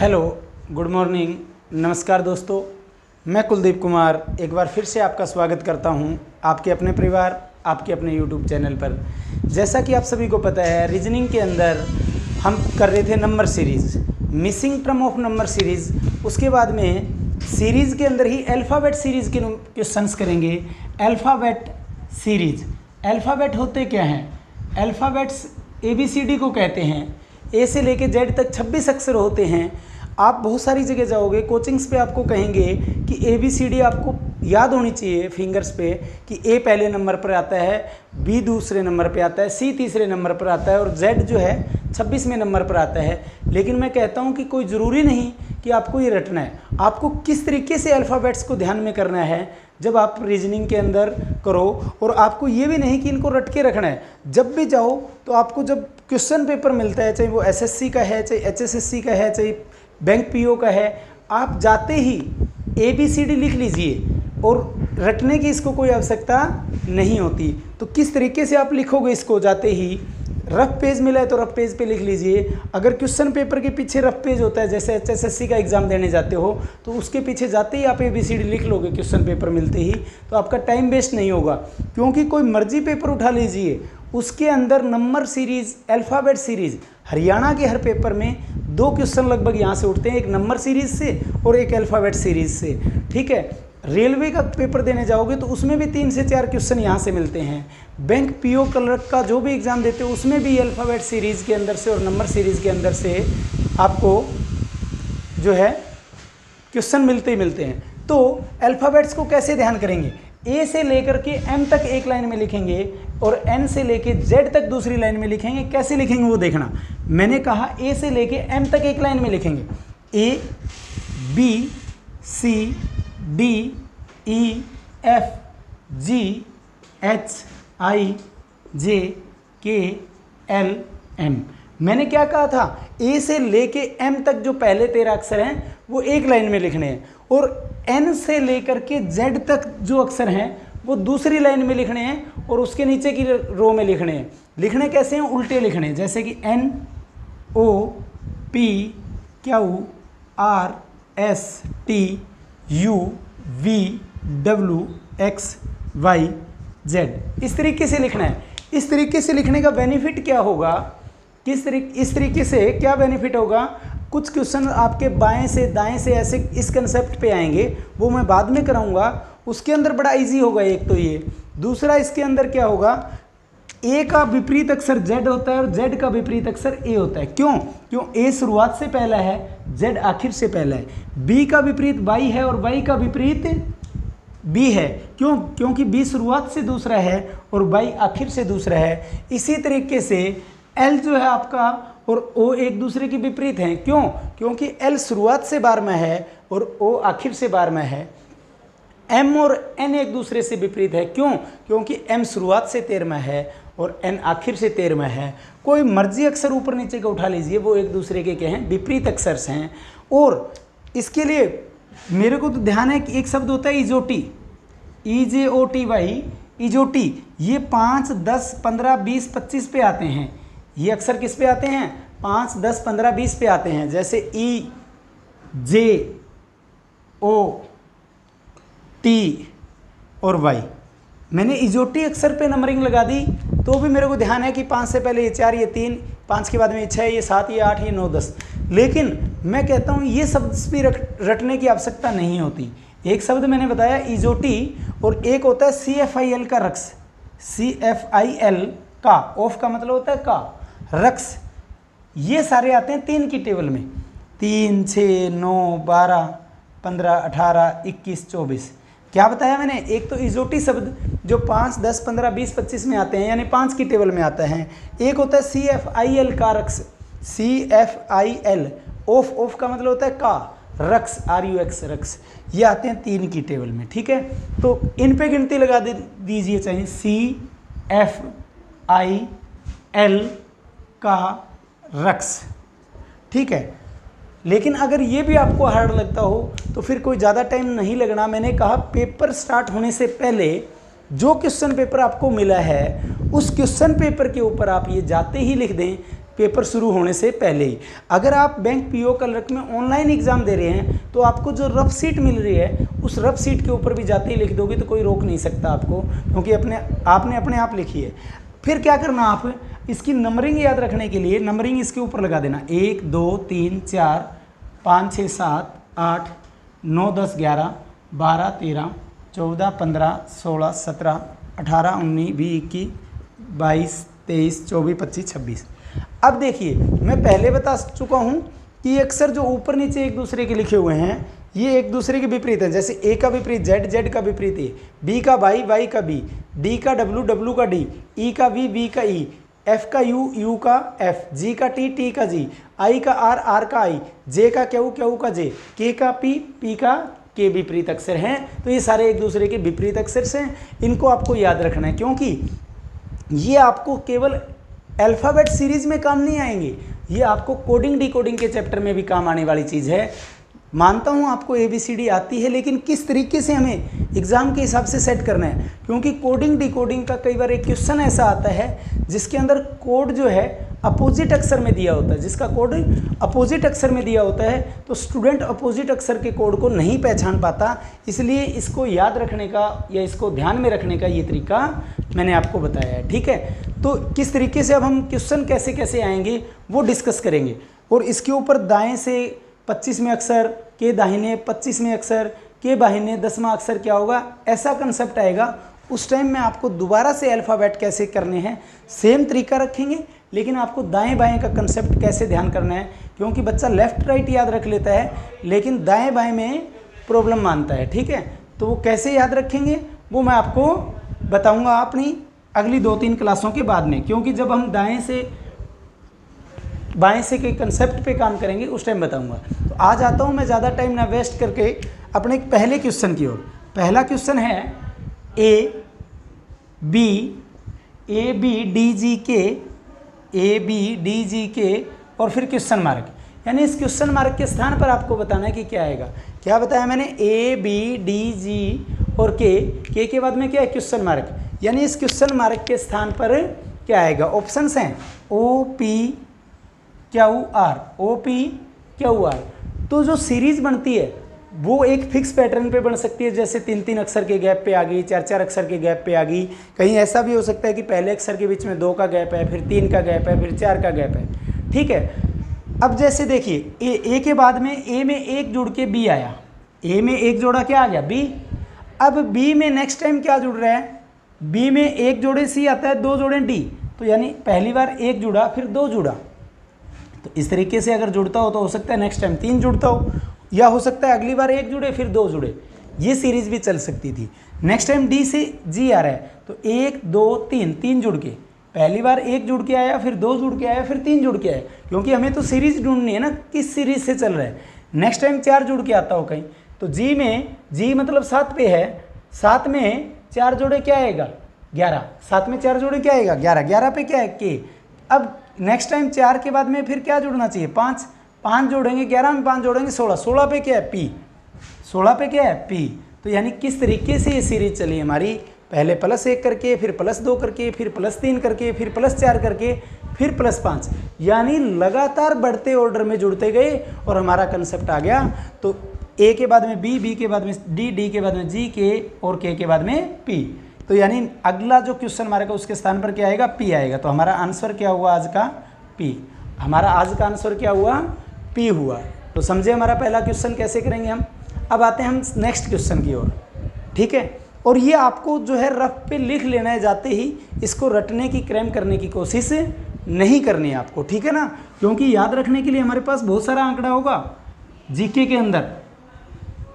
Hello, good morning, नमस्कार दोस्तों। मैं कुलदीप कुमार एक बार फिर से आपका स्वागत करता हूं आपके अपने परिवार, आपके अपने यूट्यूब चैनल पर। जैसा कि आप सभी को पता है, रीजनिंग के अंदर हम कर रहे थे number series, missing term of number series. उसके बाद में सीरीज़ के अंदर ही अल्फ़ाबेट सीरीज़ के क्वेश्चंस करेंगे। अल्फ़ाबेट सीरीज़, अल्फ़ाबेट होते क्या हैं? अल्फ़ाबेट्स ABCD को कहते हैं। ए से लेके जेड तक 26 अक्षर होते हैं। आप बहुत सारी जगह जाओगे, कोचिंग्स पे आपको कहेंगे कि ABCD आपको याद होनी चाहिए फिंगर्स पे, कि ए पहले नंबर पर आता है, बी दूसरे नंबर पे आता है, सी तीसरे नंबर पर आता है और जेड जो है 26वें नंबर पर आता है। लेकिन मैं कहता हूँ कि कोई ज़रूरी नहीं कि आपको ये रटना है। आपको किस तरीके से अल्फ़ाबेट्स को ध्यान में करना है जब आप रीजनिंग के अंदर करो, और आपको ये भी नहीं कि इनको रट के रखना है। जब भी जाओ तो आपको जब क्वेश्चन पेपर मिलता है, चाहे वो SSC का है, चाहे HSSC का है, चाहे बैंक PO का है, आप जाते ही ABCD लिख लीजिए और रटने की इसको कोई आवश्यकता नहीं होती। तो किस तरीके से आप लिखोगे इसको, जाते ही रफ पेज मिला है तो रफ पेज पे लिख लीजिए। अगर क्वेश्चन पेपर के पीछे रफ पेज होता है, जैसे HSSC का एग्ज़ाम देने जाते हो, तो उसके पीछे जाते ही आप ABCD लिख लोगे क्वेश्चन पेपर मिलते ही, तो आपका टाइम वेस्ट नहीं होगा। क्योंकि कोई मर्जी पेपर उठा लीजिए, उसके अंदर number series, alphabet series, Haryana के हर पेपर में 2 क्वेश्चन लगभग यहाँ से उठते हैं, एक नंबर सीरीज़ से और एक अल्फ़ाबेट सीरीज़ से। ठीक है। रेलवे का पेपर देने जाओगे तो उसमें भी 3 से 4 क्वेश्चन यहाँ से मिलते हैं। बैंक PO क्लर्क का जो भी एग्ज़ाम देते हो उसमें भी अल्फ़ाबेट सीरीज़ के अंदर से और नंबर सीरीज़ के अंदर से आपको जो है क्वेश्चन मिलते ही मिलते हैं। तो अल्फ़ाबेट्स को कैसे ध्यान करेंगे? A से लेकर के M तक एक लाइन में लिखेंगे और N से लेके Z तक दूसरी लाइन में लिखेंगे। कैसे लिखेंगे वो देखना। मैंने कहा A से लेके M तक एक लाइन में लिखेंगे। A B C D E F G H I J K L M। मैंने क्या कहा था? A से लेके M तक जो पहले 13 अक्षर हैं वो एक लाइन में लिखने हैं, और N से लेकर के Z तक जो अक्षर हैं वो दूसरी लाइन में लिखने हैं और उसके नीचे की रो में लिखने हैं। लिखने कैसे हैं? उल्टे लिखने हैं। जैसे कि N O P Q R S T U V W X Y Z, इस तरीके से लिखना है। इस तरीके से लिखने का बेनिफिट क्या होगा? इस तरीके से क्या बेनिफिट होगा? कुछ क्वेश्चन आपके बाएं से दाएं से ऐसे इस कंसेप्ट पे आएंगे, वो मैं बाद में कराऊंगा। उसके अंदर बड़ा इजी होगा एक तो ये। दूसरा, इसके अंदर क्या होगा? A का विपरीत अक्षर Z होता है और Z का विपरीत अक्षर A होता है। क्यों? A शुरुआत से पहला है, Z आखिर से पहला है। B का विपरीत Y है और Y का विपरीत B है। क्यों? क्योंकि B शुरुआत से दूसरा है और Y आखिर से दूसरा है। इसी तरीके से L जो है आपका और O एक दूसरे के विपरीत हैं। क्यों? क्योंकि L शुरुआत से 12वां है और O आखिर से 12वां है। M और N एक दूसरे से विपरीत है। क्यों? क्योंकि M शुरुआत से 13वां है और N आखिर से 13वां है। कोई मर्जी अक्षर ऊपर नीचे का उठा लीजिए, वो एक दूसरे के क्या हैं? विपरीत अक्षर हैं। और इसके लिए मेरे को तो ध्यान है कि एक शब्द होता है इजोटी, EJOTY, इजोटी। ये 5, 10, 15, 20, 25 पे आते हैं। ये अक्षर किस पे आते हैं? 5, 10, 15, 20 पे आते हैं। जैसे EJOT और Y। मैंने इजोटी अक्षर पे नंबरिंग लगा दी, तो भी मेरे को ध्यान है कि 5 से पहले ये 4, ये 3, 5 के बाद में ये 6, ये 7, ये 8, ये 9, 10। लेकिन मैं कहता हूँ ये शब्द भी रटने की आवश्यकता नहीं होती। एक शब्द मैंने बताया इजोटी, और एक होता है CFIL का रक्स। CFIL का, ऑफ का मतलब होता है का, रक्स। ये सारे आते हैं 3 की टेबल में। 3, 6, 9, 12, 15, 18, 21, 24। क्या बताया मैंने? एक तो इजोटी शब्द जो 5, 10, 15, 20, 25 में आते हैं, यानी 5 की टेबल में आता है। एक होता है CFIL का रक्स, CFIL, ऑफ का मतलब होता है का, रक्स, RUX, रक्स। ये आते हैं 3 की टेबल में। ठीक है। तो इन पे गिनती लगा दीजिए, चाहिए CFIL का रक्स। ठीक है। लेकिन अगर ये भी आपको हार्ड लगता हो तो फिर कोई ज़्यादा टाइम नहीं लगना। मैंने कहा पेपर स्टार्ट होने से पहले जो क्वेश्चन पेपर आपको मिला है उस क्वेश्चन पेपर के ऊपर आप ये जाते ही लिख दें पेपर शुरू होने से पहले ही। अगर आप बैंक पीओ क्लर्क में ऑनलाइन एग्ज़ाम दे रहे हैं तो आपको जो रफ सीट मिल रही है उस रफ सीट के ऊपर भी जाते ही लिख दोगे तो कोई रोक नहीं सकता आपको, क्योंकि आपने अपने आप लिखी है। फिर क्या करना, आप इसकी नंबरिंग याद रखने के लिए नंबरिंग इसके ऊपर लगा देना, 1 2 3 4 5 6 7 8 9 10 11 12 13 14 15 16 17 18 19 20 21 22 23 24 25 26। अब देखिए, मैं पहले बता चुका हूँ कि अक्सर जो ऊपर नीचे एक दूसरे के लिखे हुए हैं ये एक दूसरे के विपरीत है। जैसे ए का विपरीत जेड, जेड का विपरीत ए, बी का वाई, वाई का बी, डी का डब्ल्यू, डब्ल्यू का डी, ई का वी, वी का ई, एफ का यू, यू का एफ, जी का टी, टी का जी, आई का आर, आर का आई, जे का क्यू, क्यू का जे, के का पी, पी का के विपरीत अक्षर हैं। तो ये सारे एक दूसरे के विपरीत अक्षर हैं, इनको आपको याद रखना है, क्योंकि ये आपको केवल अल्फ़ाबेट सीरीज में काम नहीं आएंगे, ये आपको कोडिंग डिकोडिंग के चैप्टर में भी काम आने वाली चीज़ है। मानता हूँ आपको ABCD आती है, लेकिन किस तरीके से हमें एग्ज़ाम के हिसाब से सेट करना है, क्योंकि कोडिंग डिकोडिंग का कई बार एक क्वेश्चन ऐसा आता है जिसके अंदर कोड जो है अपोजिट अक्षर में दिया होता है, जिसका कोड अपोजिट अक्षर में दिया होता है, तो स्टूडेंट अपोजिट अक्षर के कोड को नहीं पहचान पाता। इसलिए इसको याद रखने का या इसको ध्यान में रखने का ये तरीका मैंने आपको बताया है, ठीक है। तो किस तरीके से अब हम क्वेश्चन कैसे कैसे आएंगे वो डिस्कस करेंगे, और इसके ऊपर दाएँ से 25वें अक्षर के दाहिने 25वें अक्षर के बाहिने 10वां अक्षर क्या होगा, ऐसा कंसेप्ट आएगा। उस टाइम में आपको दोबारा से अल्फ़ाबेट कैसे करने हैं सेम तरीका रखेंगे, लेकिन आपको दाएं बाएं का कंसेप्ट कैसे ध्यान करना है, क्योंकि बच्चा लेफ़्ट राइट याद रख लेता है लेकिन दाएं बाएं में प्रॉब्लम मानता है, ठीक है। तो वो कैसे याद रखेंगे वो मैं आपको बताऊंगा अपनी अगली 2-3 क्लासों के बाद में, क्योंकि जब हम दाएं से बाएं से के कंसेप्ट पे काम करेंगे उस टाइम बताऊंगा। तो आज आता हूं मैं ज़्यादा टाइम ना वेस्ट करके अपने पहले क्वेश्चन की ओर। पहला क्वेश्चन है ए बी डी जी के और फिर क्वेश्चन मार्क, यानी इस क्वेश्चन मार्क के स्थान पर आपको बताना है कि क्या आएगा। क्या बताया मैंने, ए बी डी जी और के बाद में क्या है, क्वेश्चन मार्क, यानी इस क्वेश्चन मार्क के स्थान पर क्या आएगा। ऑप्शंस हैं O P Q R, O P Q R. तो जो सीरीज बनती है वो एक फिक्स पैटर्न पे बन सकती है, जैसे 3-3 अक्षर के गैप पे आ गई, 4-4 अक्षर के गैप पे आ गई। कहीं ऐसा भी हो सकता है कि पहले अक्षर के बीच में 2 का गैप है, फिर 3 का गैप है, फिर 4 का गैप है, ठीक है। अब जैसे देखिए ए के बाद में ए में एक जुड़ के बी आया, ए में एक जोड़ा क्या आ गया, बी। अब बी में नेक्स्ट टाइम क्या जुड़ रहा है, बी में एक जोड़े सी आता है, 2 जोड़े डी, तो यानी पहली बार एक जुड़ा फिर 2 जुड़ा। तो इस तरीके से अगर जुड़ता हो तो हो सकता है नेक्स्ट टाइम 3 जुड़ता हो, या हो सकता है अगली बार 1 जुड़े फिर 2 जुड़े, ये सीरीज भी चल सकती थी। नेक्स्ट टाइम डी से जी आ रहा है तो 1 2 3 जुड़ के, पहली बार 1 जुड़ के आया, फिर 2 जुड़ के आया, फिर 3 जुड़ के आया, क्योंकि हमें तो सीरीज ढूंढनी है ना किस सीरीज से चल रहा है। नेक्स्ट टाइम 4 जुड़ के आता हो कहीं, तो जी में जी मतलब 7 पे है, 7 में 4 जोड़े क्या आएगा 11, 7 में 4 जोड़े क्या आएगा 11, 11 पे क्या है के। अब नेक्स्ट टाइम 4 के बाद में फिर क्या जुड़ना चाहिए 5 जोड़ेंगे, 11 में 5 जोड़ेंगे 16, 16 पे क्या है पी, 16 पे क्या है पी। तो यानी किस तरीके से ये सीरीज चली हमारी, पहले +1 करके, फिर +2 करके, फिर +3 करके, फिर +4 करके, फिर +5, यानी लगातार बढ़ते ऑर्डर में जुड़ते गए और हमारा कंसेप्ट आ गया। तो ए के बाद में बी, बी के बाद में डी, डी के बाद में जी, के और के बाद में पी। तो यानी अगला जो क्वेश्चन मार्क है उसके स्थान पर क्या आएगा, पी आएगा। तो हमारा आंसर क्या हुआ आज का, पी। हमारा आज का आंसर क्या हुआ, पी हुआ। तो समझे हमारा पहला क्वेश्चन कैसे करेंगे हम। अब आते हैं हम नेक्स्ट क्वेश्चन की ओर, ठीक है। और ये आपको जो है रफ पे लिख लेना है, जाते ही इसको रटने की क्रैम करने की कोशिश नहीं करनी है आपको, ठीक है ना, क्योंकि याद रखने के लिए हमारे पास बहुत सारा आंकड़ा होगा जीके के अंदर।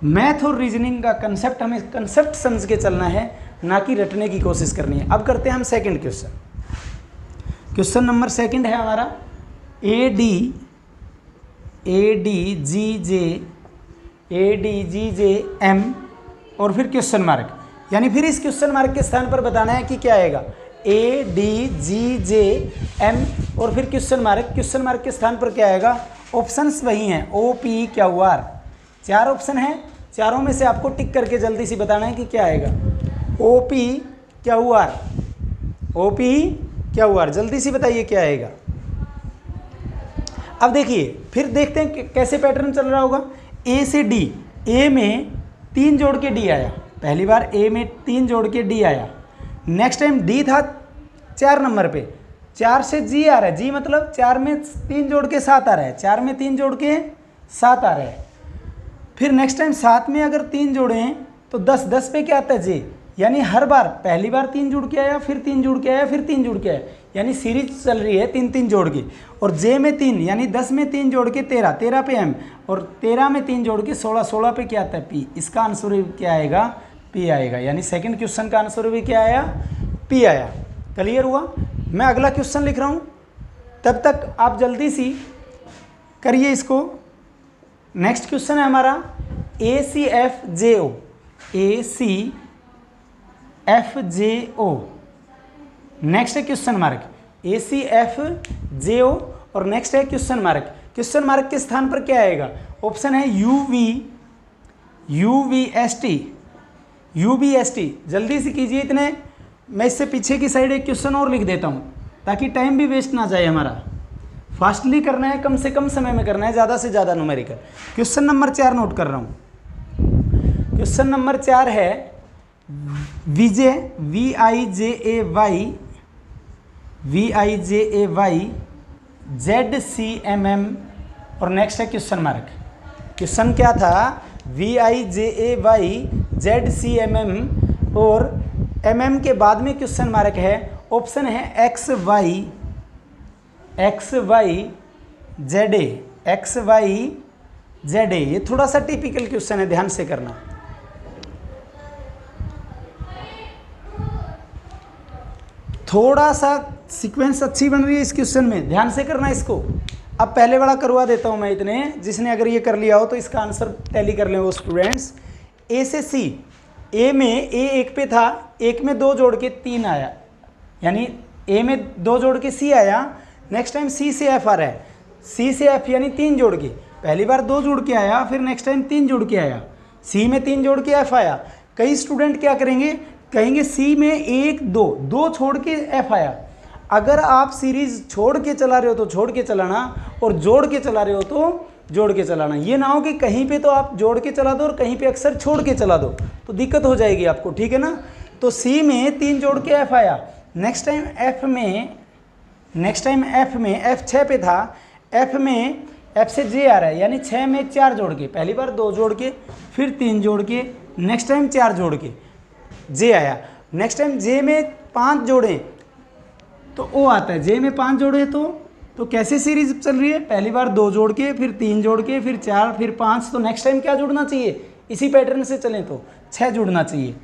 मैथ और रीजनिंग का कंसेप्ट हमें कंसेप्ट समझ के चलना है, ना कि रटने की कोशिश करनी है। अब करते हैं हम second question. Question number second है हमारा A D G J M और फिर क्वेश्चन मार्क, यानी फिर इस क्वेश्चन मार्क के स्थान पर बताना है कि क्या आएगा, A D G J M और फिर क्वेश्चन मार्क के स्थान पर क्या आएगा। ऑप्शंस वही हैं O P Q R, 4 option हैं, चारों में से आपको टिक करके जल्दी से बताना है कि क्या आएगा। ओ पी क्यू आर, जल्दी से बताइए क्या आएगा। अब देखिए फिर देखते हैं कि कैसे पैटर्न चल रहा होगा। ए से डी, ए में 3 जोड़ के डी आया, पहली बार ए में 3 जोड़ के डी आया। नेक्स्ट टाइम डी था 4 नंबर पे, 4 से जी आ रहा है, जी मतलब 4 में 3 जोड़ के 7 आ रहा है, 4 में 3 जोड़ के 7 आ रहा है। फिर नेक्स्ट टाइम 7 में अगर 3 जोड़ें तो 10, 10 पे क्या आता है जे, यानी हर बार पहली बार 3 जुड़ के आया, फिर 3 जुड़ के आया, फिर 3 जुड़ के आया, यानी सीरीज चल रही है 3-3 जोड़ के। और जे में 3 यानी 10 में 3 जोड़ के 13, 13 पे एम, और 13 में 3 जोड़ के 16, 16 पे क्या आता है पी। इसका आंसर भी क्या आएगा, पी आएगा। यानी सेकंड क्वेश्चन का आंसर भी क्या आया, पी आया। क्लियर हुआ। मैं अगला क्वेश्चन लिख रहा हूँ, तब तक आप जल्दी सी करिए इसको। नेक्स्ट क्वेश्चन है हमारा ACFJO, ACFJO। नेक्स्ट है क्वेश्चन मार्क, ACFJO और नेक्स्ट है क्वेश्चन मार्क। क्वेश्चन मार्क के स्थान पर क्या आएगा, ऑप्शन है UVST। जल्दी से कीजिए इतने, मैं इससे पीछे की साइड एक क्वेश्चन और लिख देता हूँ ताकि टाइम भी वेस्ट ना जाए हमारा। फास्टली करना है, कम से कम समय में करना है, ज़्यादा से ज़्यादा न्यूमेरिकल। क्वेश्चन नंबर 4 नोट कर रहा हूँ। क्वेश्चन नंबर 4 है VIJAY ZCMM और नेक्स्ट है क्वेश्चन मार्क। क्वेश्चन क्या था, VIJAY ZCMM और MM के बाद में क्वेश्चन मार्क है। ऑप्शन है XYZA। ये थोड़ा सा टिपिकल क्वेश्चन है, ध्यान से करना। थोड़ा सा सीक्वेंस अच्छी बन रही है इस क्वेश्चन में, ध्यान से करना इसको। अब पहले वाला करवा देता हूं मैं, इतने जिसने अगर ये कर लिया हो तो इसका आंसर टैली कर लें वो स्टूडेंट्स। ए से सी, ए में ए 1 पे था, 1 में 2 जोड़ के 3 आया, यानी ए में 2 जोड़ के सी आया। नेक्स्ट टाइम सी से एफ आ रहा है, सी से एफ यानी 3 जोड़ के, पहली बार 2 जोड़ के आया, फिर नेक्स्ट टाइम 3 जोड़ के आया, सी में 3 जोड़ के एफ आया। कई स्टूडेंट क्या करेंगे, कहेंगे सी में 1 2 छोड़ के एफ आया। अगर आप सीरीज छोड़ के चला रहे हो तो छोड़ के चलाना, और जोड़ के चला रहे हो तो जोड़ के चलाना। ये ना हो कि कहीं पे तो आप जोड़ के चला दो और कहीं पे अक्सर छोड़ के चला दो, तो दिक्कत हो जाएगी आपको, ठीक है ना। तो सी में 3 जोड़ के एफ आया। नेक्स्ट टाइम एफ में एफ 6 पे था, एफ में एफ से जे आ रहा है, यानी 6 में 4 जोड़ के, पहली बार 2 जोड़ के, फिर 3 जोड़ के, नेक्स्ट टाइम 4 जोड़ के जे आया। नेक्स्ट टाइम जे में 5 जोड़े तो ओ आता है, जे में 5 जोड़े तो कैसे सीरीज चल रही है, पहली बार 2 जोड़ के, फिर 3 जोड़ के, फिर 4, फिर 5, तो नेक्स्ट टाइम क्या जुड़ना चाहिए, इसी पैटर्न से चलें तो 6 जुड़ना चाहिए।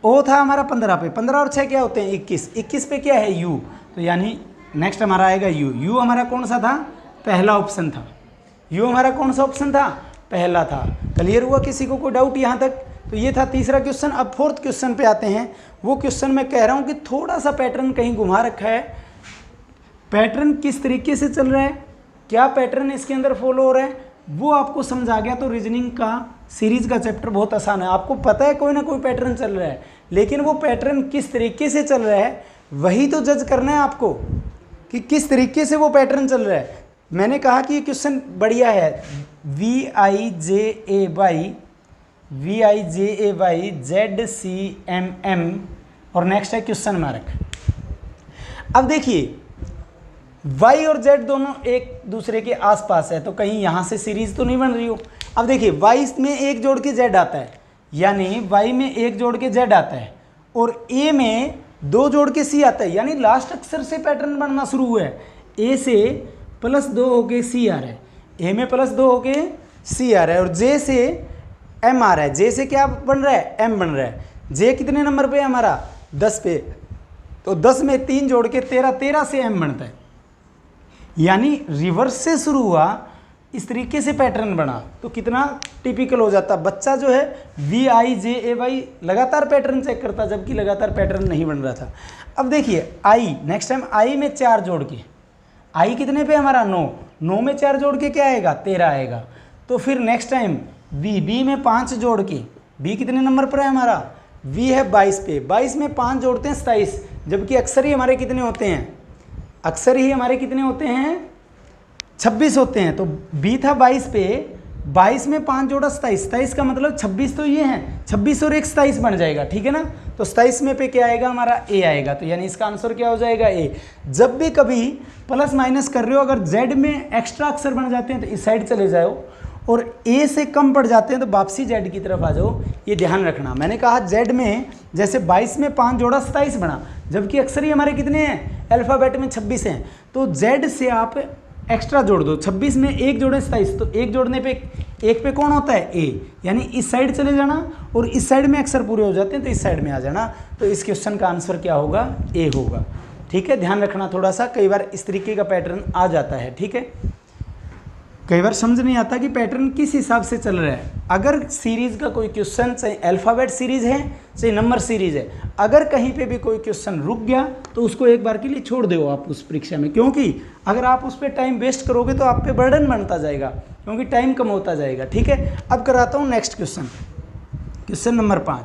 ओ था हमारा 15 पे, 15 और 6 क्या होते हैं 21, 21 पे क्या है यू, तो यानी नेक्स्ट हमारा आएगा यू। यू हमारा कौन सा था, पहला ऑप्शन था। यू हमारा कौन सा ऑप्शन था, पहला था। क्लियर हुआ, किसी को कोई डाउट यहाँ तक। तो ये था तीसरा क्वेश्चन। अब फोर्थ क्वेश्चन पे आते हैं। वो क्वेश्चन मैं कह रहा हूँ कि थोड़ा सा पैटर्न कहीं घुमा रखा है, पैटर्न किस तरीके से चल रहा है, क्या पैटर्न इसके अंदर फॉलो हो रहा है, वो आपको समझ आ गया तो रीजनिंग का सीरीज का चैप्टर बहुत आसान है। आपको पता है कोई ना कोई पैटर्न चल रहा है, लेकिन वो पैटर्न किस तरीके से चल रहा है वही तो जज करना है आपको, कि किस तरीके से वो पैटर्न चल रहा है। मैंने कहा कि ये क्वेश्चन बढ़िया है, VIJAY ZCMM और नेक्स्ट है क्वेश्चन मार्क। अब देखिए y और z दोनों एक दूसरे के आसपास है, तो कहीं यहाँ से सीरीज तो नहीं बन रही हो। अब देखिए y में 1 जोड़ के z आता है, यानी y में 1 जोड़ के z आता है, और a में 2 जोड़ के c आता है, यानी लास्ट अक्षर से पैटर्न बनना शुरू हुआ है। a से +2 होके c आ रहा है, a में +2 होके c आ रहा है, और j से m आ रहा है। j से क्या बन रहा है, m बन रहा है। j कितने नंबर पे है हमारा, 10 पे, तो 10 में 3 जोड़ के 13, 13 से m बनता है, यानी रिवर्स से शुरू हुआ, इस तरीके से पैटर्न बना, तो कितना टिपिकल हो जाता। बच्चा जो है VIJAY लगातार पैटर्न चेक करता, जबकि लगातार पैटर्न नहीं बन रहा था। अब देखिए I, नेक्स्ट टाइम I में 4 जोड़ के, I कितने पे हमारा 9, 9 में 4 जोड़ के क्या आएगा, 13 आएगा। तो फिर नेक्स्ट टाइम B में 5 जोड़ के, B कितने नंबर पर है हमारा, V है 22 पे, 22 में 5 जोड़ते हैं 27, जबकि अक्सर ही हमारे कितने होते हैं, अक्सर ही हमारे कितने होते हैं 26 होते हैं, तो बी था 22 पे, 22 में 5 जोड़ा 27, 27 का मतलब 26 तो ये हैं, 26 और 1 27 बन जाएगा, ठीक है ना। तो 27 में पे क्या आएगा हमारा ए आएगा, तो यानी इसका आंसर क्या हो जाएगा ए। जब भी कभी प्लस माइनस कर रहे हो, अगर जेड में एक्स्ट्रा अक्षर बन जाते हैं तो इस साइड चले जाओ, और ए से कम पड़ जाते हैं तो वापसी जेड की तरफ आ जाओ, ये ध्यान रखना। मैंने कहा जेड में जैसे 22 में 5 जोड़ा 27 बना, जबकि अक्षर ही हमारे कितने हैं, अल्फ़ाबेट में 26 हैं, तो जेड से आप एक्स्ट्रा जोड़ दो, 26 में 1 जोड़े 27, तो 1 जोड़ने पे 1 पे कौन होता है ए, यानी इस साइड चले जाना, और इस साइड में अक्षर पूरे हो जाते हैं तो इस साइड में आ जाना। तो इस क्वेश्चन का आंसर क्या होगा, ए होगा, ठीक है। ध्यान रखना थोड़ा सा, कई बार इस तरीके का पैटर्न आ जाता है, ठीक है। कई बार समझ नहीं आता कि पैटर्न किस हिसाब से चल रहा है। अगर सीरीज का कोई क्वेश्चन, चाहे अल्फ़ाबेट सीरीज है चाहे नंबर सीरीज है, अगर कहीं पे भी कोई क्वेश्चन रुक गया तो उसको एक बार के लिए छोड़ दो आप उस परीक्षा में, क्योंकि अगर आप उस पर टाइम वेस्ट करोगे तो आप पे बर्डन बनता जाएगा, क्योंकि टाइम कम होता जाएगा, ठीक है। अब कराता हूँ नेक्स्ट क्वेश्चन, क्वेश्चन नंबर 5।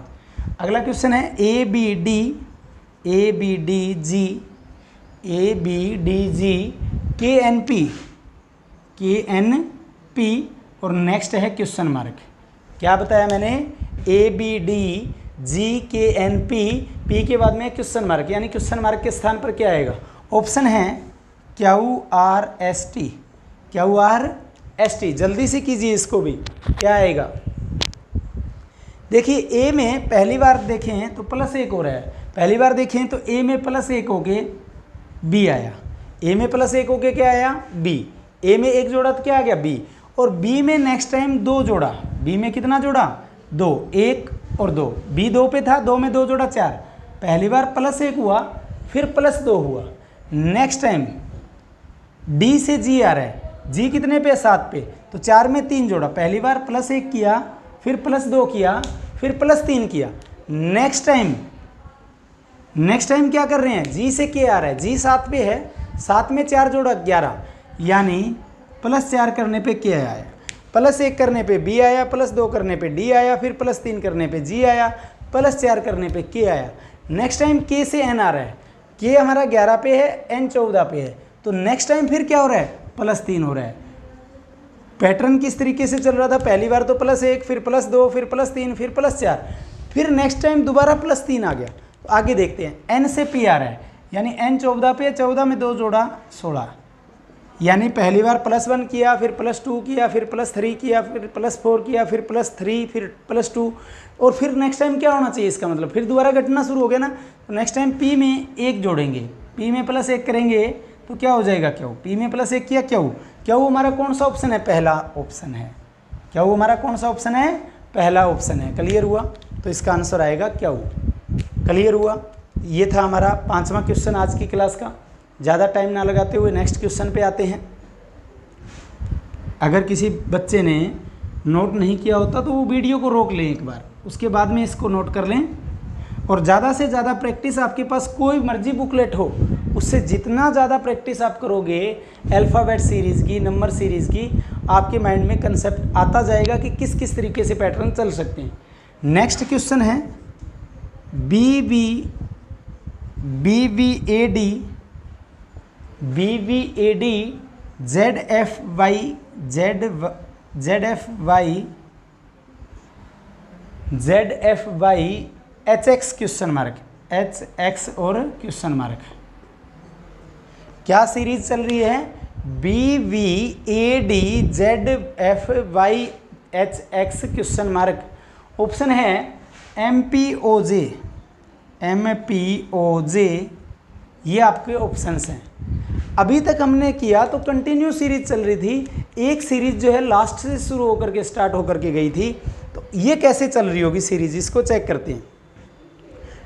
अगला क्वेश्चन है ए बी डी जी के एन पी और नेक्स्ट है क्वेश्चन मार्क। क्या बताया मैंने, ए बी डी जी के एन पी, पी के बाद में क्वेश्चन मार्क, यानी क्वेश्चन मार्क के स्थान पर क्या आएगा, ऑप्शन है क्यू आर एस टी। जल्दी से कीजिए इसको भी, क्या आएगा। देखिए ए में पहली बार देखें तो +1 हो रहा है, पहली बार देखें तो ए में +1 होके बी आया, ए में +1 होके क्या आया बी, ए में 1 जोड़ा तो क्या आ गया बी, और बी में नेक्स्ट टाइम 2 जोड़ा, बी में कितना जोड़ा 2, 1 और 2, बी 2 पे था, 2 में 2 जोड़ा 4, पहली बार +1 हुआ फिर +2 हुआ, नेक्स्ट टाइम डी से जी आ रहा है, जी कितने पे 7 पे, तो 4 में 3 जोड़ा, पहली बार +1 किया फिर +2 किया फिर +3 किया, नेक्स्ट टाइम क्या कर रहे हैं, जी से के आ रहा है, जी 7 पे है, 7 में 4 जोड़ा 11, यानी +4 करने पे के आया, +1 करने पे बी आया, +2 करने पे डी आया, फिर +3 करने पे जी आया, +4 करने पे के आया। नेक्स्ट टाइम के से एन आ रहा है, के हमारा 11 पे है, एन 14 पे है, तो नेक्स्ट टाइम फिर क्या हो रहा है, +3 हो रहा है। पैटर्न किस तरीके से चल रहा था, पहली बार तो +1 फिर +2 फिर +3 फिर +4, फिर नेक्स्ट टाइम दोबारा +3 आ गया। तो आगे देखते हैं, एन से पी आ रहा है, यानी एन 14 पे, 14 में 2 जोड़ा 16, यानी पहली बार +1 किया फिर +2 किया फिर +3 किया फिर +4 किया फिर +3 फिर +2, और फिर नेक्स्ट टाइम क्या होना चाहिए, इसका मतलब फिर दोबारा घटना शुरू हो गया ना। तो नेक्स्ट टाइम पी में 1 जोड़ेंगे, पी में +1 करेंगे तो क्या हो जाएगा क्यू, पी में +1 किया क्यू हमारा कौन सा ऑप्शन है, पहला ऑप्शन है, क्यू हमारा कौन सा ऑप्शन है, पहला ऑप्शन है। क्लियर हुआ, तो इसका आंसर आएगा क्यू। क्लियर हुआ, ये था हमारा 5वां क्वेश्चन आज की क्लास का। ज़्यादा टाइम ना लगाते हुए नेक्स्ट क्वेश्चन पे आते हैं। अगर किसी बच्चे ने नोट नहीं किया होता तो वो वीडियो को रोक लें एक बार, उसके बाद में इसको नोट कर लें, और ज़्यादा से ज़्यादा प्रैक्टिस, आपके पास कोई मर्जी बुकलेट हो, उससे जितना ज़्यादा प्रैक्टिस आप करोगे अल्फ़ाबेट सीरीज़ की, नंबर सीरीज़ की, आपके माइंड में कंसेप्ट आता जाएगा कि किस किस तरीके से पैटर्न चल सकते हैं। नेक्स्ट क्वेश्चन है B V A D Z F Y H X question mark, H X और क्वेश्चन मार्क। क्या सीरीज चल रही है, B V A D Z F Y H X question mark. Option है एम पी ओ जे, ये आपके options हैं। अभी तक हमने किया तो कंटिन्यू सीरीज चल रही थी, एक सीरीज जो है लास्ट से शुरू होकर के स्टार्ट होकर के गई थी, तो ये कैसे चल रही होगी सीरीज, इसको चेक करते हैं।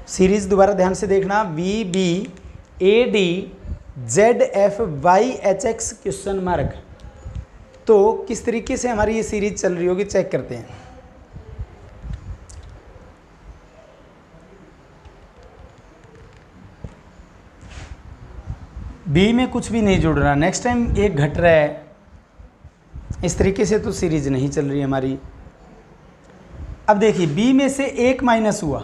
सीरीज दोबारा ध्यान से देखना, B B A D Z F Y H X question mark. तो किस तरीके से हमारी ये सीरीज चल रही होगी चेक करते हैं। बी में कुछ भी नहीं जुड़ रहा, नेक्स्ट टाइम 1 घट रहा है, इस तरीके से तो सीरीज नहीं चल रही हमारी। अब देखिए बी में से 1 माइनस हुआ,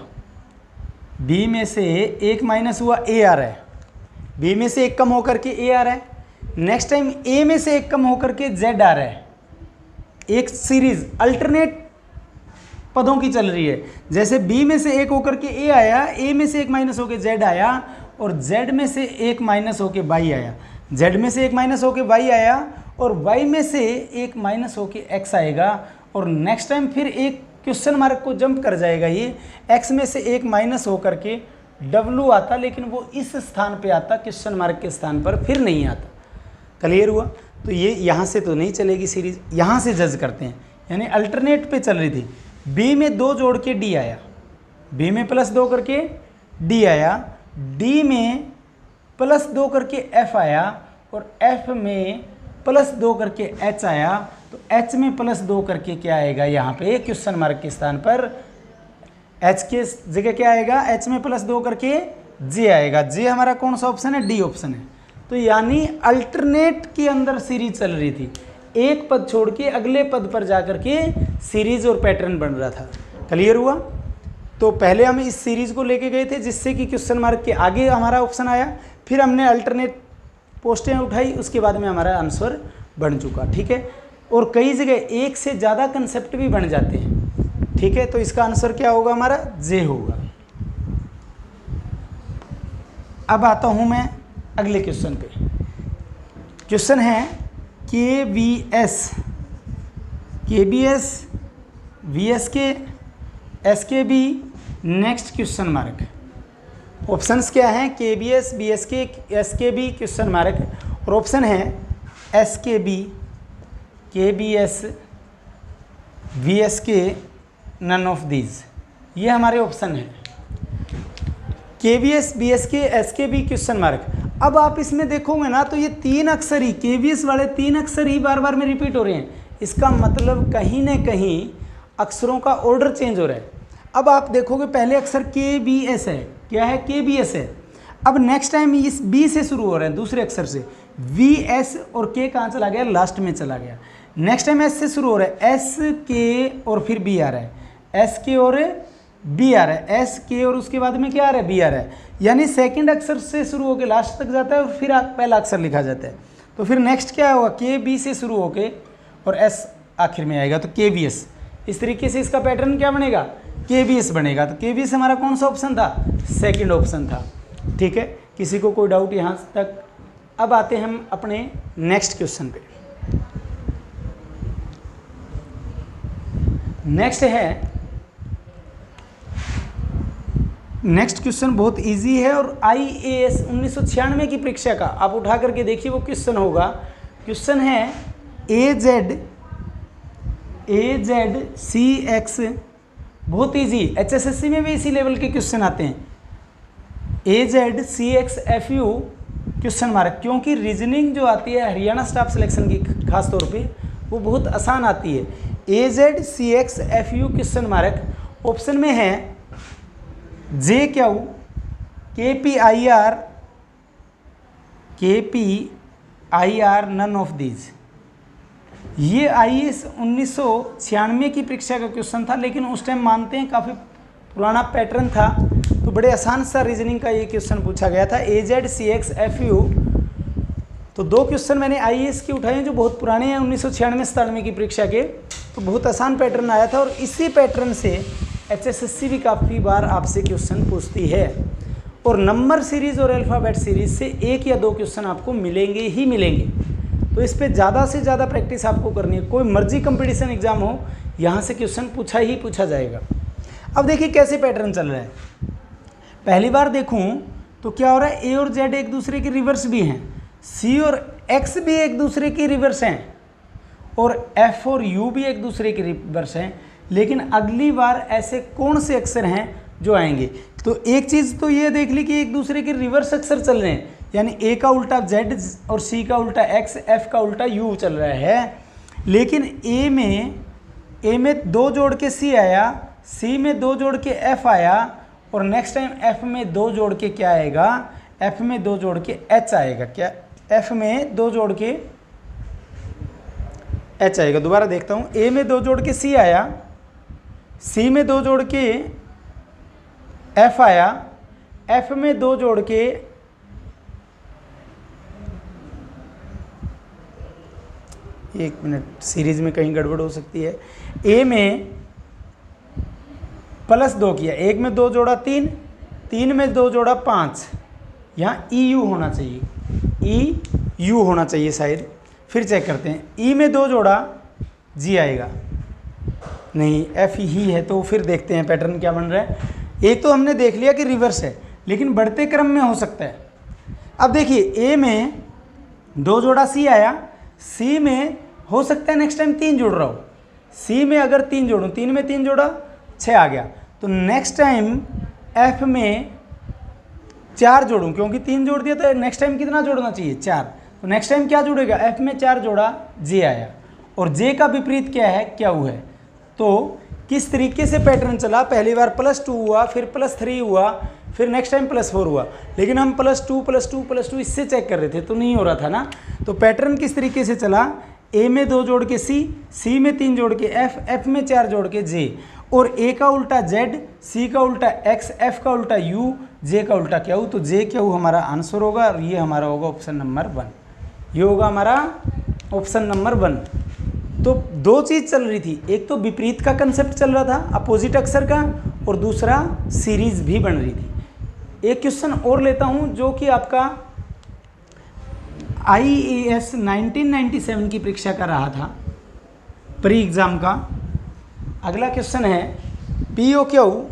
बी में से 1 माइनस हुआ, ए आ रहा है, बी में से 1 कम होकर के ए आ रहा है, नेक्स्ट टाइम ए में से एक कम होकर के जेड आ रहा है, एक सीरीज अल्टरनेट पदों की चल रही है। जैसे बी में से एक होकर के ए आया, ए में से एक माइनस होकर जेड आया, और जेड में से एक माइनस होकर वाई आया, जेड में से एक माइनस होकर वाई आया, और वाई में से एक माइनस होकर एक्स आएगा, और नेक्स्ट टाइम फिर एक क्वेश्चन मार्क को जंप कर जाएगा, ये एक्स में से एक माइनस होकर के डब्लू आता, लेकिन वो इस स्थान पे आता, क्वेश्चन मार्क के स्थान पर फिर नहीं आता। क्लियर हुआ? तो ये यहाँ से तो नहीं चलेगी सीरीज, यहाँ से जज करते हैं, यानी अल्टरनेट पे चल रही थी। बी में 2 जोड़ के डी आया, बी में +2 करके डी आया, डी में +2 करके एफ आया, और एफ में +2 करके एच आया, तो एच में +2 करके क्या आएगा यहाँ पे क्वेश्चन मार्क के स्थान पर, एच के जगह क्या आएगा, एच में +2 करके जे आएगा। जे हमारा कौन सा ऑप्शन है? डी ऑप्शन है। तो यानी अल्टरनेट के अंदर सीरीज चल रही थी, एक पद छोड़ के अगले पद पर जाकर के सीरीज और पैटर्न बन रहा था। क्लियर हुआ? तो पहले हम इस सीरीज को लेके गए थे, जिससे कि क्वेश्चन मार्क के आगे हमारा ऑप्शन आया, फिर हमने अल्टरनेट पोस्टें उठाई, उसके बाद में हमारा आंसर बन चुका। ठीक है, और कई जगह एक से ज़्यादा कंसेप्ट भी बन जाते हैं। ठीक है, तो इसका आंसर क्या होगा? हमारा जे होगा। अब आता हूँ मैं अगले क्वेश्चन पे। क्वेश्चन है KVS, VSK, SKB, next question mark. Options क्या हैं? KVS, VSK, SKB question mark, और ऑप्शन है SKB, KVS, VSK, none of these. ये हमारे ऑप्शन है, KVS, VSK, SKB question mark. अब आप इसमें देखोगे ना, तो ये 3 अक्षर ही, KVS वाले 3 अक्षर ही बार बार में रिपीट हो रहे हैं। इसका मतलब कहीं ना कहीं अक्षरों का ऑर्डर चेंज हो रहा है। अब आप देखोगे पहले अक्षर KVS है, क्या है? KVS है। अब नेक्स्ट टाइम इस B से शुरू हो रहे हैं, दूसरे अक्षर से, VS, और K कहाँ चला गया? लास्ट में चला गया। नेक्स्ट टाइम S से शुरू हो रहा है, SK और फिर B आ रहा है, SK और B आ रहा है, SK और उसके बाद में क्या आ रहा है? B आ रहा है। यानी सेकंड अक्षर से शुरू होकर लास्ट तक जाता है, और फिर पहला अक्षर लिखा जाता है। तो फिर नेक्स्ट क्या होगा? KB से शुरू होके और S आखिर में आएगा, तो KVS। इस तरीके से इसका पैटर्न क्या बनेगा? KVS बनेगा। तो KVS हमारा कौन सा ऑप्शन था? सेकंड ऑप्शन था। ठीक है, किसी को कोई डाउट यहाँ तक? अब आते हैं हम अपने नेक्स्ट क्वेश्चन पे। नेक्स्ट क्वेश्चन बहुत इजी है, और IAS 1996 की परीक्षा का आप उठा करके देखिए, वो क्वेश्चन होगा। क्वेश्चन है AZCX, बहुत इजी, HSSC में भी इसी लेवल के क्वेश्चन आते हैं। AZCXFU क्वेश्चन मार्क, क्योंकि रीजनिंग जो आती है हरियाणा स्टाफ सिलेक्शन की खास तौर पे, वो बहुत आसान आती है। AZCXFU क्वेश्चन मार्क, ऑप्शन में है JQ, KPIR, none of these. ये IAS 1996 की परीक्षा का क्वेश्चन था, लेकिन उस टाइम मानते हैं काफ़ी पुराना पैटर्न था, तो बड़े आसान सा रीजनिंग का ये क्वेश्चन पूछा गया था। AZCXFU, तो 2 क्वेश्चन मैंने IAS के उठाए हैं जो बहुत पुराने हैं, 1996-97 की परीक्षा के, तो बहुत आसान पैटर्न आया था, और इसी पैटर्न से HSSC भी काफ़ी बार आपसे क्वेश्चन पूछती है। और नंबर सीरीज़ और अल्फ़ाबेट सीरीज़ से 1 या 2 क्वेश्चन आपको मिलेंगे ही मिलेंगे। तो इस पे ज़्यादा से ज़्यादा प्रैक्टिस आपको करनी है। कोई मर्जी कंपटीशन एग्जाम हो, यहाँ से क्वेश्चन पूछा ही पूछा जाएगा। अब देखिए कैसे पैटर्न चल रहा है। पहली बार देखूँ तो क्या हो रहा है, A और Z एक दूसरे के रिवर्स भी हैं, C और X भी एक दूसरे के रिवर्स हैं, और F और U भी एक दूसरे के रिवर्स हैं। लेकिन अगली बार ऐसे कौन से अक्षर हैं जो आएंगे? तो एक चीज़ तो ये देख ली कि एक दूसरे के रिवर्स अक्षर चल रहे हैं, यानी A का उल्टा Z और C का उल्टा X, F का उल्टा U चल रहा है। लेकिन A में 2 जोड़ के C आया, C में 2 जोड़ के F आया, और नेक्स्ट टाइम F में 2 जोड़ के क्या आएगा? F में 2 जोड़ के H आएगा। क्या? F में 2 जोड़ के H आएगा। दोबारा देखता हूँ, A में 2 जोड़ के C आया, C में 2 जोड़ के F आया, F में 2 जोड़ के एक मिनट, सीरीज में कहीं गड़बड़ हो सकती है। ए में +2 किया, 1 में 2 जोड़ा 3, 3 में 2 जोड़ा 5, यहाँ EU होना चाहिए, EU होना चाहिए शायद। फिर चेक करते हैं, E में 2 जोड़ा G आएगा, नहीं F ही है। तो फिर देखते हैं पैटर्न क्या बन रहा है। एक तो हमने देख लिया कि रिवर्स है, लेकिन बढ़ते क्रम में हो सकता है। अब देखिए A में 2 जोड़ा C आया, C में हो सकता है नेक्स्ट टाइम 3 जोड़ रहा हो। C में अगर 3 जोड़ूँ, 3 में 3 जोड़ा 6 आ गया, तो नेक्स्ट टाइम F में 4 जोड़ूँ, क्योंकि 3 जोड़ दिया तो नेक्स्ट टाइम कितना जोड़ना चाहिए, 4। तो नेक्स्ट टाइम क्या जुड़ेगा, F में 4 जोड़ा J आया, और J का विपरीत क्या है, Q है। तो किस तरीके से पैटर्न चला, पहली बार +2 हुआ, फिर +3 हुआ, फिर नेक्स्ट टाइम +4 हुआ, लेकिन हम +2 इससे चेक कर रहे थे तो नहीं हो रहा था ना। तो पैटर्न किस तरीके से चला, A में 2 जोड़ के C में 3 जोड़ के F में 4 जोड़ के J, और A का उल्टा Z, C का उल्टा X, F का उल्टा U, J का उल्टा Q। तो J Q हमारा आंसर होगा, और ये हमारा होगा ऑप्शन नंबर 1। ये होगा हमारा ऑप्शन नंबर 1। तो 2 चीज़ चल रही थी, एक तो विपरीत का कंसेप्ट चल रहा था, अपोजिट अक्षर का, और दूसरा सीरीज भी बन रही थी। एक क्वेश्चन और लेता हूं जो कि आपका IAS 1997 की परीक्षा का रहा था, प्री एग्जाम का। अगला क्वेश्चन है POQ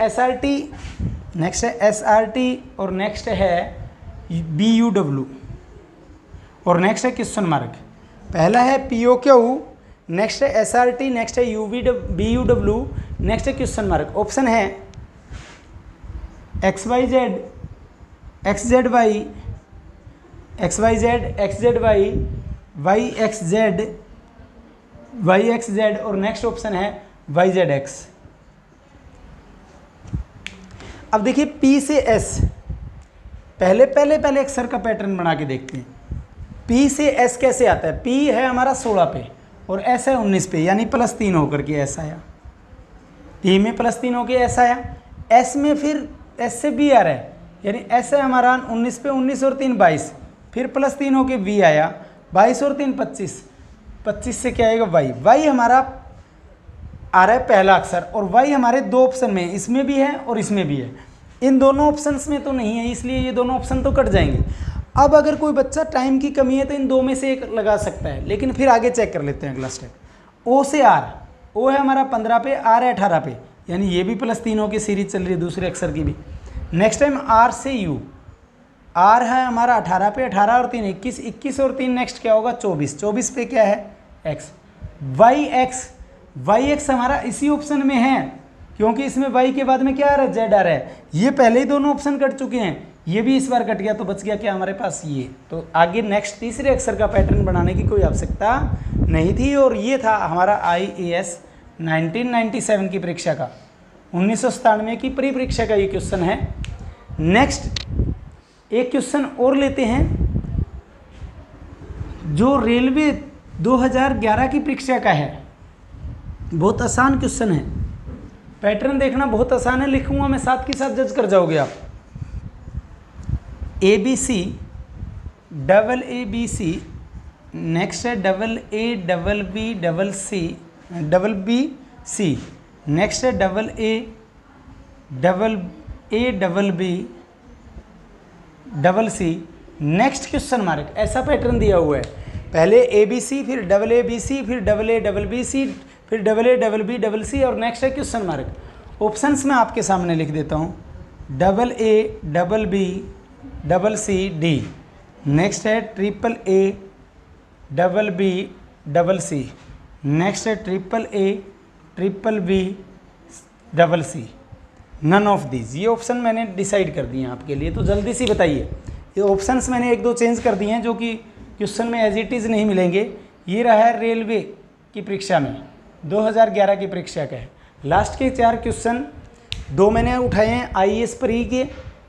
SRT, नेक्स्ट है SRT, और नेक्स्ट है BUW, और नेक्स्ट है क्वेश्चन मार्क। पहला है POQ, नेक्स्ट है SRT, नेक्स्ट है BUW, नेक्स्ट है क्वेश्चन मार्क। ऑप्शन है XYZ, XZY, XYZ, XZY, YXZ, YXZ, और नेक्स्ट ऑप्शन है YZX। अब देखिए P से S, पहले अक्षर का पैटर्न बना के देखते हैं। P से S कैसे आता है, P है हमारा 16 पे और S है 19 पे, यानी +3 होकर के S आया। P में +3 होकर S आया, S में फिर S से B आ रहा है, यानी S है हमारा 19 पे, 19 और 3 22, फिर +3 होकर V आया, 22 और 3 25, 25 से क्या आएगा Y हमारा आ रहा है पहला अक्षर, और Y हमारे 2 ऑप्शन में, इसमें भी है और इसमें भी है। इन दोनों ऑप्शंस में तो नहीं है, इसलिए ये दोनों ऑप्शन तो कट जाएंगे। अब अगर कोई बच्चा टाइम की कमी है तो इन 2 में से एक लगा सकता है, लेकिन फिर आगे चेक कर लेते हैं अगला स्टेप। O से R, O है हमारा 15 पे, R है 18 पे, यानी ये भी +3 होकर सीरीज चल रही है दूसरे अक्षर की भी। नेक्स्ट टाइम R से U, R है हमारा 18 पे, 18 और 3 21, 21 और 3 नेक्स्ट क्या होगा 24, 24 पे क्या है X। YX हमारा इसी ऑप्शन में है, क्योंकि इसमें Y के बाद में क्या आ रहा है, Z आ रहा है। ये पहले ही दोनों ऑप्शन कट चुके हैं, ये भी इस बार कट गया, तो बच गया क्या हमारे पास ये। तो आगे नेक्स्ट तीसरे अक्षर का पैटर्न बनाने की कोई आवश्यकता नहीं थी, और ये था हमारा IAS 1997 की परीक्षा का, 1997 की प्री परीक्षा का ये क्वेश्चन है। नेक्स्ट एक क्वेश्चन और लेते हैं जो रेलवे 2011 की परीक्षा का है। बहुत आसान क्वेश्चन है, पैटर्न देखना बहुत आसान है, लिखूंगा मैं साथ के साथ जज कर जाओगे आप। ABC, ABC, नेक्स्ट है BC, नेक्स्ट है AC, नेक्स्ट क्वेश्चन मार्क। ऐसा पैटर्न दिया हुआ है, पहले ABC, फिर ABC, फिर BC, फिर BC, और नेक्स्ट है क्वेश्चन मार्क। ऑप्शंस मैं आपके सामने लिख देता हूँ, AABBC, नेक्स्ट है AABBC, नेक्स्ट है AABBC। नन ऑफ दीज, ये ऑप्शन मैंने डिसाइड कर दिए हैं आपके लिए, तो जल्दी से बताइए। ये ऑप्शंस मैंने 1-2 चेंज कर दिए हैं जो कि क्वेश्चन में एज इट इज़ नहीं मिलेंगे। ये रहा है रेलवे की परीक्षा में 2011 की परीक्षा का है। लास्ट के 4 क्वेश्चन, 2 मैंने उठाए हैं IAS प्री के,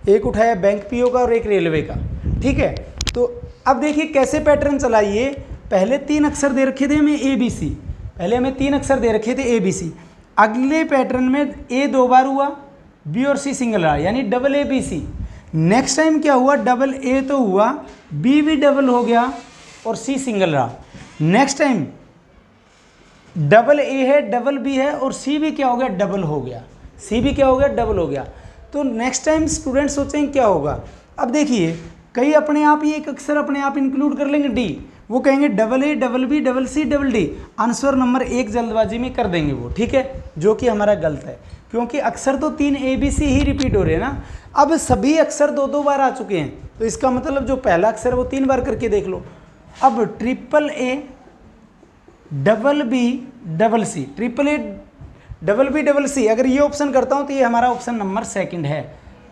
एक उठाया बैंक PO का और एक रेलवे का, ठीक है। तो अब देखिए कैसे पैटर्न चलाइए। पहले 3 अक्षर दे रखे थे हमें ABC, पहले हमें 3 अक्षर दे रखे थे ABC। अगले पैटर्न में A 2 बार हुआ, B और C सिंगल रहा, यानी AABC। नेक्स्ट टाइम क्या हुआ, डबल ए तो हुआ, बी भी डबल हो गया और सी सिंगल रहा। नेक्स्ट टाइम डबल ए है, डबल बी है और सी भी क्या हो गया, डबल हो गया, सी भी क्या हो गया, डबल हो गया। तो नेक्स्ट टाइम स्टूडेंट सोचेंगे क्या होगा। अब देखिए कई अपने आप ही एक अक्षर अपने आप इंक्लूड कर लेंगे डी, वो कहेंगे double A double B double C double D, answer number 1 जल्दबाजी में कर देंगे वो, ठीक है, जो कि हमारा गलत है, क्योंकि अक्षर तो 3 A B C he repeat हो रहे हैं ना। अब सभी अक्षर 2-2 बार आ चुके हैं, तो इसका मतलब जो पहला अक्षर है वो 3 बार करके देख लो। अब triple A double B double C, triple A double B double C, अगर ये ऑप्शन करता हूँ तो ये हमारा ऑप्शन नंबर 2 है।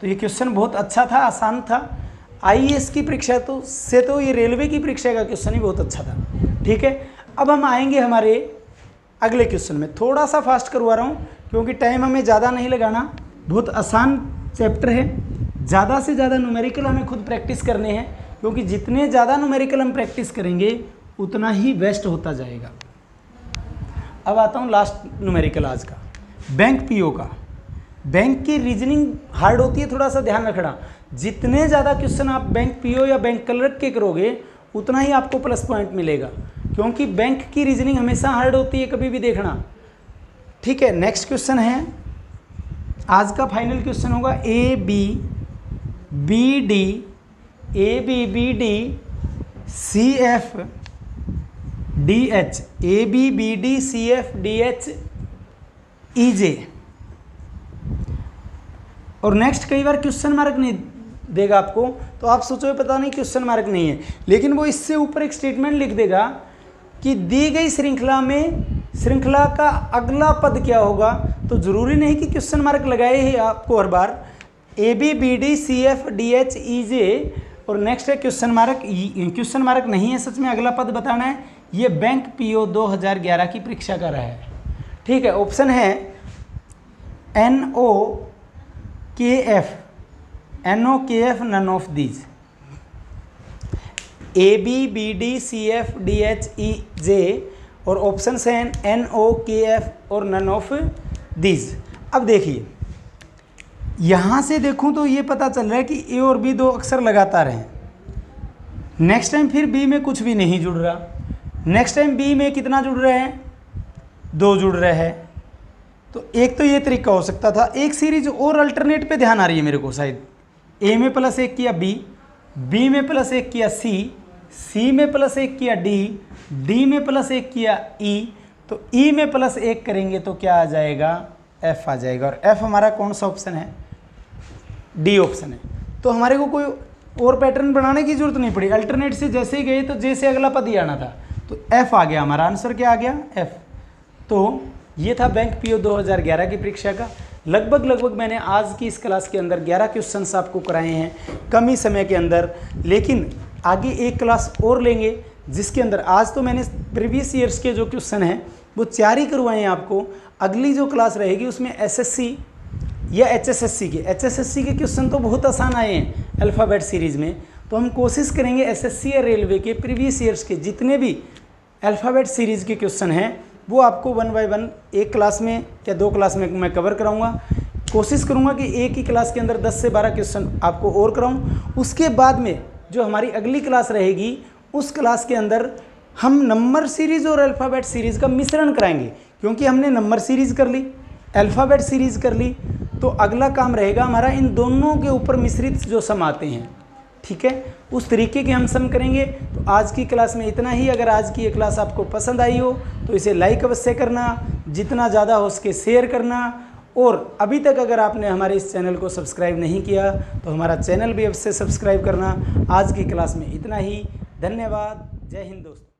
तो ये क्वेश्चन बहुत अच्छा था, आसान था। आईएएस की परीक्षा तो ये रेलवे की परीक्षा का क्वेश्चन ही बहुत अच्छा था, ठीक है। अब हम आएंगे हमारे अगले क्वेश्चन में, थोड़ा सा फास्ट करवा रहा हूँ क्योंकि टाइम हमें ज़्यादा नहीं लगाना, बहुत आसान चैप्टर है। ज़्यादा से ज़्यादा न्यूमेरिकल हमें खुद प्रैक्टिस करने हैं, क्योंकि जितने ज़्यादा न्यूमेरिकल हम प्रैक्टिस करेंगे उतना ही बेस्ट होता जाएगा। अब आता हूँ लास्ट न्यूमेरिकल आज का, बैंक पीओ का। बैंक की रीजनिंग हार्ड होती है, थोड़ा सा ध्यान रखना। जितने ज़्यादा क्वेश्चन आप बैंक पीओ या बैंक क्लर्क के करोगे उतना ही आपको प्लस पॉइंट मिलेगा, क्योंकि बैंक की रीजनिंग हमेशा हार्ड होती है, कभी भी देखना, ठीक है। नेक्स्ट क्वेश्चन है, आज का फाइनल क्वेश्चन होगा A B B D, A B B D C F D H, A B B D C F D H E J. और नेक्स्ट कई बार क्वेश्चन मार्क नहीं देगा आपको, तो आप सोचो पता नहीं क्वेश्चन मार्क नहीं है, लेकिन वो इससे ऊपर एक स्टेटमेंट लिख देगा कि दी गई श्रृंखला में श्रृंखला का अगला पद क्या होगा। तो जरूरी नहीं कि क्वेश्चन मार्क लगाए ही आपको हर बार, A B B D C F D H E J, और नेक्स्ट है क्वेश्चन मार्क। क्वेश्चन मार्क नहीं है, सच में अगला पद बताना है। ये बैंक पीओ 2011 की परीक्षा का रहा है, ठीक है। ऑप्शन है NOKF, none of these, A B B D C F D H E J, और ऑप्शन हैं NOKF और नन ऑफ दीज। अब देखिए यहाँ से देखूँ तो ये पता चल रहा है कि ए और बी 2 अक्षर लगातार हैं। नेक्स्ट टाइम फिर बी में कुछ भी नहीं जुड़ रहा, नेक्स्ट टाइम बी में कितना जुड़ रहे हैं, 2 जुड़ रहे हैं। तो एक तो ये तरीका हो सकता था। एक सीरीज और अल्टरनेट पे ध्यान आ रही है मेरे को, शायद ए में +1 किया बी, बी में +1 किया सी, सी में +1 किया डी, डी में +1 किया ई, तो ई में +1 करेंगे तो क्या आ जाएगा, एफ आ जाएगा। और एफ हमारा कौन सा ऑप्शन है, डी ऑप्शन है। तो हमारे को कोई और पैटर्न बनाने की जरूरत नहीं पड़ी, अल्टरनेट से जैसे ही गए तो जैसे अगला पद ही आना था, तो एफ आ गया हमारा आंसर, क्या आ गया, एफ। तो ये था बैंक पीओ 2011 की परीक्षा का। लगभग मैंने आज की इस क्लास के अंदर 11 क्वेश्चंस आपको कराए हैं कम ही समय के अंदर, लेकिन आगे एक क्लास और लेंगे जिसके अंदर आज तो मैंने प्रीवियस ईयर्स के जो क्वेश्चन हैं वो 4 ही करवाए हैं आपको। अगली जो क्लास रहेगी उसमें एसएससी या एचएसएससी के क्वेश्चन तो बहुत आसान आए हैं अल्फ़ाबेट सीरीज़ में, तो हम कोशिश करेंगे एसएससी या रेलवे के प्रीवियस ईयर्स के जितने भी अल्फ़ाबेट सीरीज़ के क्वेश्चन हैं वो आपको 1 बाय 1 एक क्लास में या 2 क्लास में मैं कवर कराऊंगा। कोशिश करूंगा कि एक ही क्लास के अंदर 10 से 12 क्वेश्चन आपको और कराऊं। उसके बाद में जो हमारी अगली क्लास रहेगी उस क्लास के अंदर हम नंबर सीरीज़ और अल्फ़ाबेट सीरीज़ का मिश्रण कराएंगे, क्योंकि हमने नंबर सीरीज़ कर ली, अल्फ़ाबेट सीरीज़ कर ली, तो अगला काम रहेगा हमारा इन दोनों के ऊपर मिश्रित जो सम आते हैं, ठीक है, उस तरीके के हम सम करेंगे। तो आज की क्लास में इतना ही। अगर आज की ये क्लास आपको पसंद आई हो तो इसे लाइक अवश्य करना, जितना ज़्यादा हो उसके शेयर करना, और अभी तक अगर आपने हमारे इस चैनल को सब्सक्राइब नहीं किया तो हमारा चैनल भी अवश्य सब्सक्राइब करना। आज की क्लास में इतना ही। धन्यवाद। जय हिंद दोस्तों।